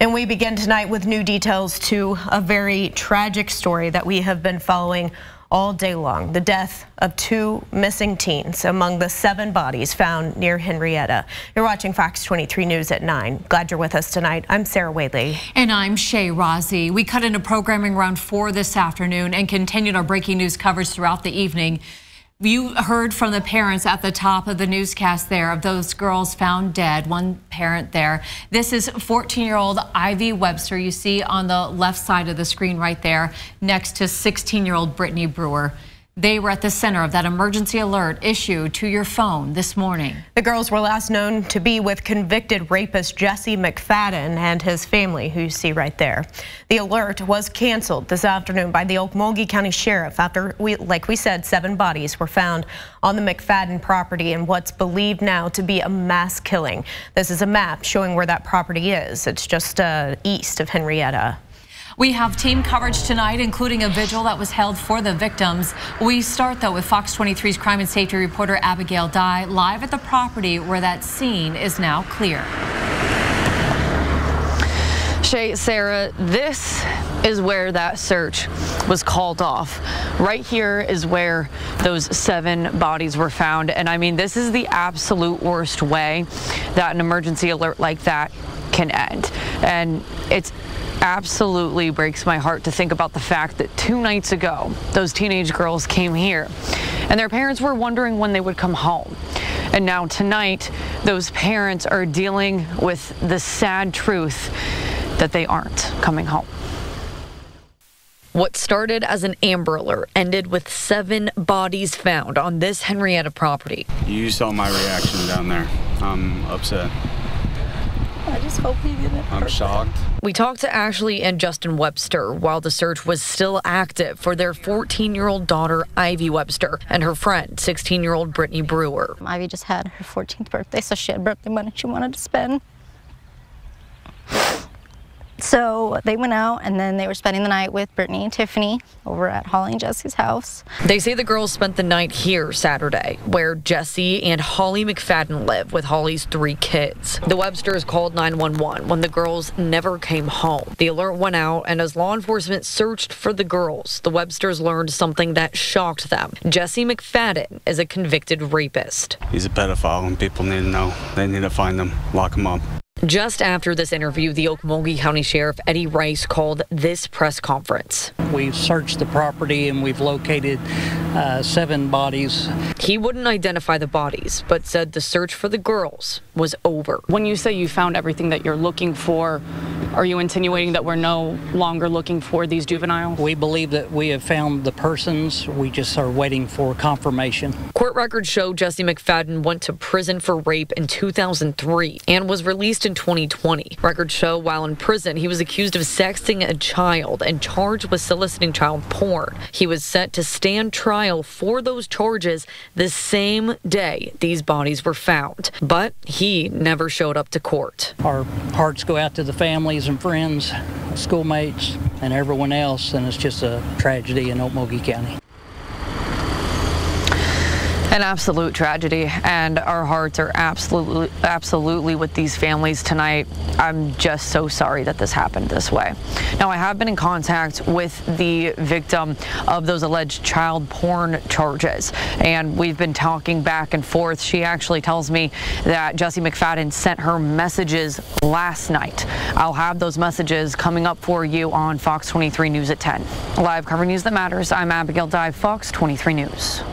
And we begin tonight with new details to a very tragic story that we have been following all day long. The death of 2 missing teens among the 7 bodies found near Henryetta. You're watching Fox 23 News at 9. Glad you're with us tonight. I'm Sarah Whaley. And I'm Shay Rozzi. We cut into programming around 4 this afternoon and continued our breaking news coverage throughout the evening. You heard from the parents at the top of the newscast there of those girls found dead, one parent there. This is 14-year-old Ivy Webster, you see on the left side of the screen right there, next to 16-year-old Brittany Brewer. They were at the center of that emergency alert issued to your phone this morning. The girls were last known to be with convicted rapist Jesse McFadden and his family, who you see right there. The alert was canceled this afternoon by the Okmulgee County Sheriff after, like we said, 7 bodies were found on the McFadden property in what's believed now to be a mass killing. This is a map showing where that property is. It's just east of Henryetta. We have team coverage tonight, including a vigil that was held for the victims. We start, though, with Fox 23's crime and safety reporter Abigail Dye live at the property where that scene is now clear. Shay, Sarah, this is where that search was called off. Right here is where those 7 bodies were found. And I mean, this is the absolute worst way that an emergency alert like that can end. And it's absolutely breaks my heart to think about the fact that 2 nights ago, those teenage girls came here and their parents were wondering when they would come home. And now tonight, those parents are dealing with the sad truth that they aren't coming home. What started as an Amber Alert ended with 7 bodies found on this Henryetta property. You saw my reaction down there. I'm upset. I just hope he didn't hurt. I'm shocked. We talked to Ashley and Justin Webster while the search was still active for their 14-year-old daughter, Ivy Webster, and her friend, 16-year-old Brittany Brewer. Ivy just had her 14th birthday, so she had birthday money she wanted to spend. So they went out and then they were spending the night with Brittany and Tiffany over at Holly and Jesse's house. They say the girls spent the night here Saturday, where Jesse and Holly McFadden live with Holly's 3 kids. The Websters called 911 when the girls never came home. The alert went out, and as law enforcement searched for the girls, the Websters learned something that shocked them. Jesse McFadden is a convicted rapist. He's a pedophile, and people need to know. They need to find him, lock him up. Just after this interview, the Okmulgee County Sheriff Eddie Rice called this press conference. We've searched the property and we've located 7 bodies. He wouldn't identify the bodies, but said the search for the girls was over. When you say you found everything that you're looking for, are you insinuating that we're no longer looking for these juveniles? We believe that we have found the persons. We just are waiting for confirmation. Court records show Jesse McFadden went to prison for rape in 2003 and was released in 2020. Records show while in prison, he was accused of sexting a child and charged with soliciting child porn. He was set to stand trial for those charges the same day these bodies were found, but he never showed up to court. Our hearts go out to the families and friends, schoolmates, and everyone else, and it's just a tragedy in Okmulgee County. An absolute tragedy, and our hearts are absolutely with these families tonight. I'm just so sorry that this happened this way. Now, I have been in contact with the victim of those alleged child porn charges, and we've been talking back and forth. She actually tells me that Jesse McFadden sent her messages last night. I'll have those messages coming up for you on Fox 23 News at 10. Live covering news that matters, I'm Abigail Dye, Fox 23 News.